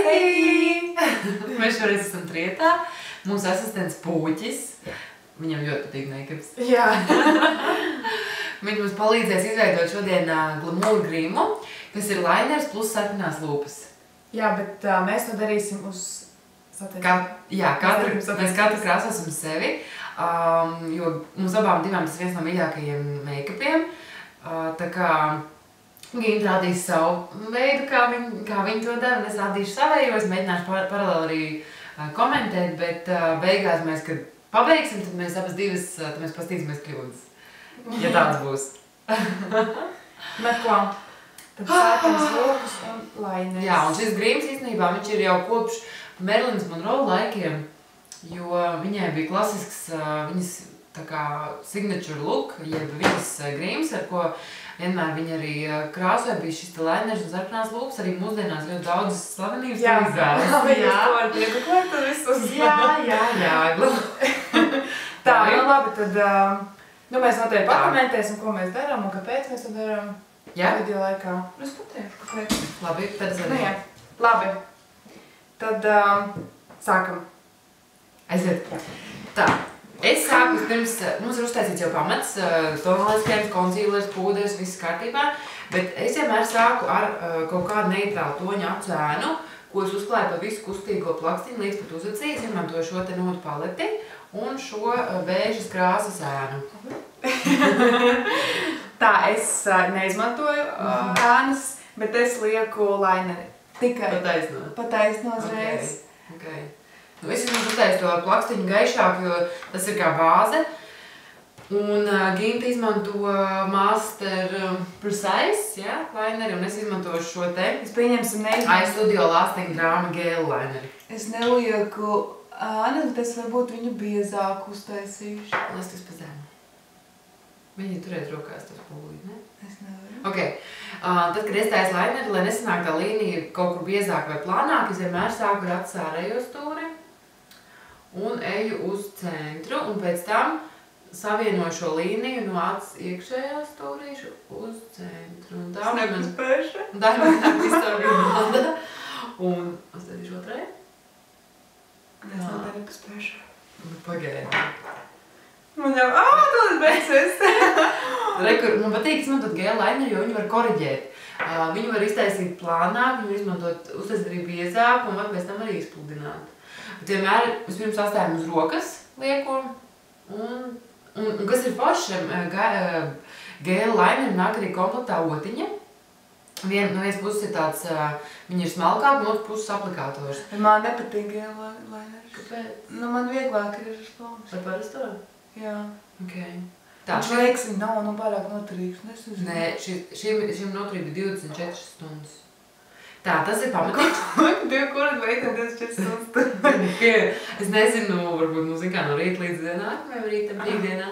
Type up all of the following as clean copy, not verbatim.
Sveiki! Mēs šoreiz esam trietā. Mūsu asistents Pūķis. Viņam ļoti patīk make-ups. Jā. Viņš mums palīdzēs izveidot šodien glamūru grimu, kas ir liners plus sarkanās lūpas. Jā, bet mēs to darīsim uz mēs katru krāsosim sevi, jo mums abām divām tas viens no mīļākajiem make-upiem. Tā kā Gīna rādīs savu veidu, kā viņi to dara, un es rādīšu savējo, es mēģināšu paralēli arī komentēt, bet beigās mēs, kad pabeigsim, tad mēs abas divas, tad mēs pastīsimies kļūdas, ja tāds būs. Bet ko? Tad sarkanas lūpas un liners. Jā, un šis grims īstenībā, viņš ir jau kopš Marilyn Monroe laikiem, jo viņai bija klasisks, viņas tā kā signature look, jeb viņas grims, ar ko vienmēr viņa arī krāsoja, bija šis te liners un sarkanās lūpas, arī mūsdienās ļoti daudzas slavenības to izvēlas. Jā, to var piekoklēt un visus. Jā. Tā, nu labi, tad mēs noteikti pakomentēsim, ko mēs darām un kāpēc mēs to darām video laikā. Es pateikšu, kāpēc. Labi, tad es arī. Labi, tad sākam. Aiziet. Tā. Es sāku pirms, mums ir uztaisīts jau pamats, tonālais krēms, koncealers, pūders, viss kārtībā, bet es vienmēr sāku ar kaut kādu neitrālu toņu acu ēnu, ko es uzklāju pa visu kustīgo plakstiņu līdz pat uzacī. Es izmantoju šo te nude paleti un šo bēžas krāsas ēnu. Tā, es neizmantoju ēnas, bet es lieku lineri. Tikai pataisno uzreiz. Okay. Es uztaisu to plakstiņu gaišāku, jo tas ir kā bāze. Un Ginta izmanto Master Precise lineri, un es izmantošu šo te. Es pieņemsim iStudio Lasting Drama Gel lineri. Es nelieku ānu, bet es varbūt viņu biezāku uztaisīšu. Lasties pa zemu. Viņi turēt rokās tos pūlīt, ne? Es nevaru. Ok. Tad, kad es taisu lineri, lai nesanāk tā līnija kaut kur biezāk vai plānāk, es vienmēr sāku ar acu ārējo stūri un eju uz centru, un pēc tam savienoju šo līniju no acu iekšējā stūrīšu uz centru. Un tā ir mana izstāvība manda. Un es darīšu otrai. Es nedarīju pa spēšu. Pagaidi. Man jau, tas beigsies. Man patīk izmantot gel lineri, jo viņi var koriģēt. Viņu var iztaisīt plānāk, viņu izmantot, uztaisīt arī biezāk, un var pēc tam arī izpludināt. Bet vienmēr vispirms atstājam uz rokas lieku, un kas ir forši, gel lineri nāk arī komplektā otiņa. No vienas puses ir tāds, viņi ir smalkāk, no otras puses aplikātors. Man nepatīk gel lineri. Kāpēc? Nu, man vieglāk ir ar spalmas. Vai parasto? Jā. Ok. Viņš liekas, viņi nav pārāk noturīgs. Nē, šim noturība 24 stundas. Tā, tas ir pamatīgs. Kurat veikam 24 stundas? Es nezinu, varbūt no rīta līdz dienā, vai rītam brīvdienā.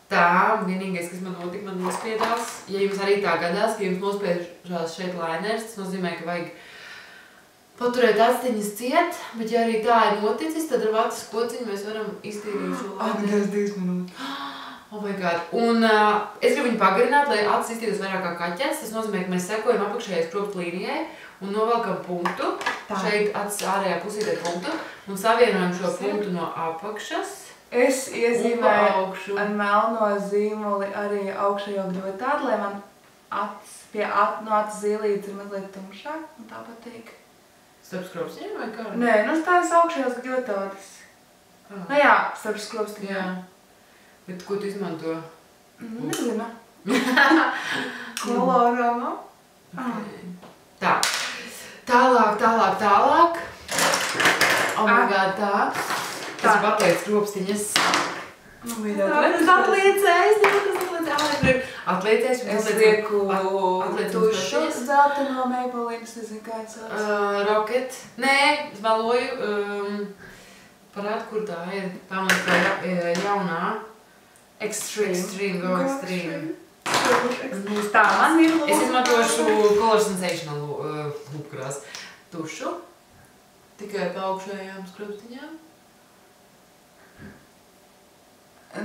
Tā, vienīgais, kas man notika, man nospiedās. Ja jums arī tā gadās, ka jums nospiežās šeit liners, tas nozīmē, ka vajag paturēt astiņas ciet, bet ja arī tā ir noticis, tad ar vācis kociņu mēs varam iztīrīt šo lineru. 2 minūtes. Oh my god. Un es gribu viņu pagarināt, lai acis iztīrās vairāk kā kaķets. Tas nozīmē, ka mēs sekojam apakšējais kropstu līnijai un novelkam punktu. Šeit acis ārējā pusītē punktu un savienojam šo punktu no apakšas. Es iezīmēju ar melno zīmoli arī augšējo gļotādu, lai man no acis zīlītes ir mazliet tumšāk, un tā patīk. Starp skropstiņiem vai kā? Nē, nu tās augšējos gļotādas. Nu jā, starp skropstiņiem. Bet ko tu izmanto? Nezinu. Kolorama. Tā. Tālāk. Oh my god, tā. Tas ir pateicis skropstiņas. Atliecēs. Es lieku tušu zelteno Maybelline, es nezinu, kā es sauc. Rocket. Nē, es meloju. Parād, kur tā ir. Tā man ir jaunā. Extreme. Tā, man ir lūpa. Es izmantošu Color Sensational lūpkrās tušu. Tikai pa augšējām skropstiņām.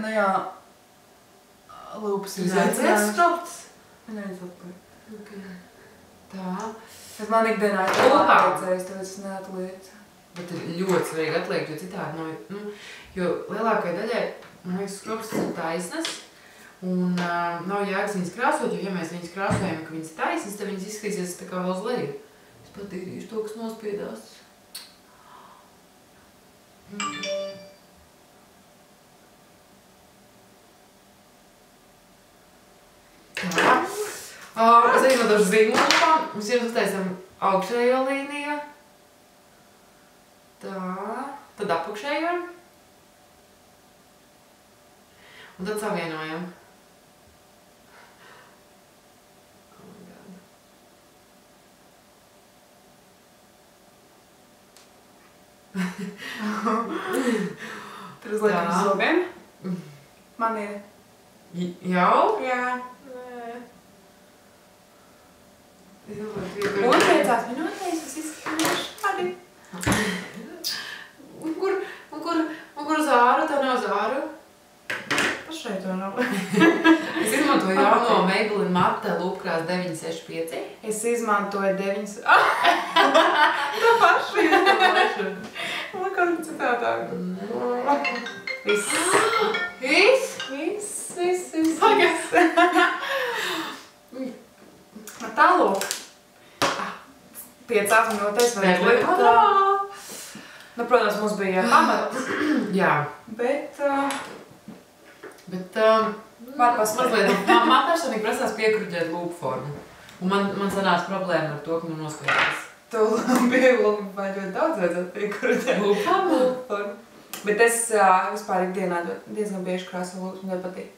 Nu jā, lūpas ir zēcēs skropts. Neizatpēju. Tā. Tas man ikdienā ir atliecējis, tāpēc es neatliecu. Bet ir ļoti svarīgi atliekt, jo citādi nav, jo lielākai daļai, man liekas, skropstas ir taisnas, un nav jēgas viņas krāsot, jo ja mēs viņas krāsojam, ka viņas taisnas, tad viņas izskatīsies tā kā vēl uz leju. Es patīrīšu to, kas nospiedās. Tā. Es izmantošu zīmolupām. Mēs jums uztaisam augšējo līniju. Tā. Tad apakšējo. Un tad savienojam. Tur uzliekam uz zobiem. Man ir. Jau? Jā. Un 5 minūtēs es izskatīšu šādi. Un kur zāru? Tā nav zāru? Pašai to nav. Es izmantoju jauno Maybelline Matte Lūpkrās 965. Es izmantoju 9... Tā paša. Man kaut kā citādāk. Viss. Tālūk. 5 minūtēs var izlikt. Nu, protams, mums bija pamats. Jā. Bet var paspēt. Man personīgi prasās piekruģēt lūpu formu. Un man sanāca problēma ar to, ka man noskaitās. Tu bija ļoti daudz vajadzētu piekruģēt Lūpu formu. Bet es vispār ikdienā diezgan bieži krāso lūpas, man ļoti patīk.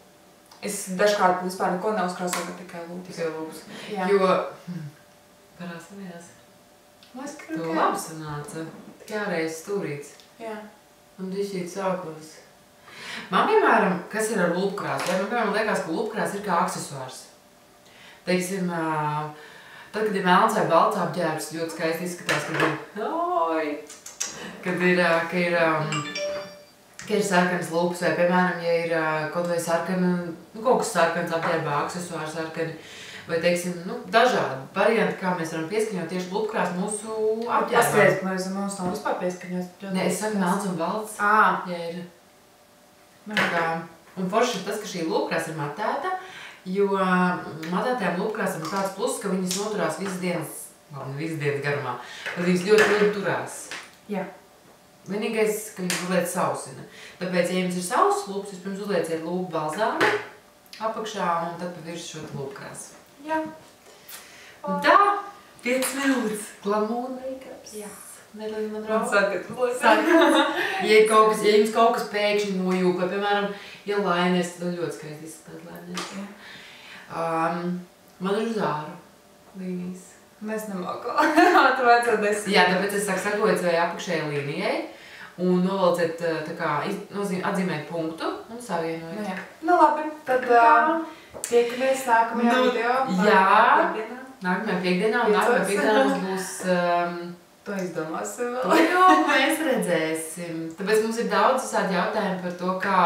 Es dažkārt vispār neko neuzkrāsoju, bet tikai lūpas. Tikai lūpas. Jā. Jo... Parāsījās. Tu Tu labi sanāca. Tikai ārējais stūrīts. Jā. Un dišķīt sākos. Man, piemēram, kas ir ar lūpkrāsu? Man, piemēram, liekas, ka lūpkrāsa ir kā aksesuārs. Teiksim, tad, kad ir melns vai balts apģērbs, ļoti skaisti izskatās, ka ir sarkanas lūpas, vai, piemēram, ja ir kaut vai sarkana, kaut kas sarkans apģērbā, aksesuārs sarkani, vai, teiksim, dažādi varianti, kā mēs varam pieskaņot tieši lūpkrāsu mūsu apģērbā. Paskaidrs, ka mēs mums nav vispār pieskaņot. Nē, es saku melns un balts. Ja ir. Un forši ir tas, ka šī lūpkrāsa ir matēta, jo matētajām lūpkrāsām ir tāds pluss, ka viņas noturās visas dienas garumā, tad viņas ļoti turās. Jā. Vienīgais, ka viņas uzliec sausina. Tāpēc, ja jums ir sausas lūpas, jūs pirms uzlieciet lūpu balzāmi apakšā un tad pa virsu šo lūpkrāsu. Jā. Un tā, 5 minūtes. Glamour make-ups. Jā. Nedēļ man rauc. Sarkans. Ja jums kaut kas pēkšņi nojūk, vai, piemēram, ja lainers, tad ļoti skaisti izskatās lainers. Man ir zāru līnijas. Mēs nemāku. Tu vajadzētu 10. Jā, tāpēc es saku sakojot vai apakšējai līnijai un novalciet, tā kā, atzīmēt punktu un savienojot. Nu jā. Nu labi, tad tiekamies nākamajā video. Jā, nākamajā piekdienā un nākamajā piekdienā mums būs... To izdomāsim vēl. To jau mēs redzēsim. Tāpēc mums ir daudz visādi jautājumi par to, kā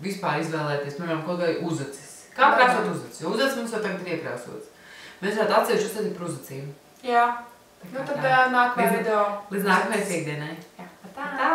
vispār izvēlēties, piemēram, kaut vai uzacis. Kā krāsot uzacis? Jo uzacis mums jau tagad ir iekrāsots. Mēs varētu atsevišķi uzstādīt par uzacīm. Jā. Nu tad nākamajā video. Līdz nākamajai piekdienai. Jā. Tā!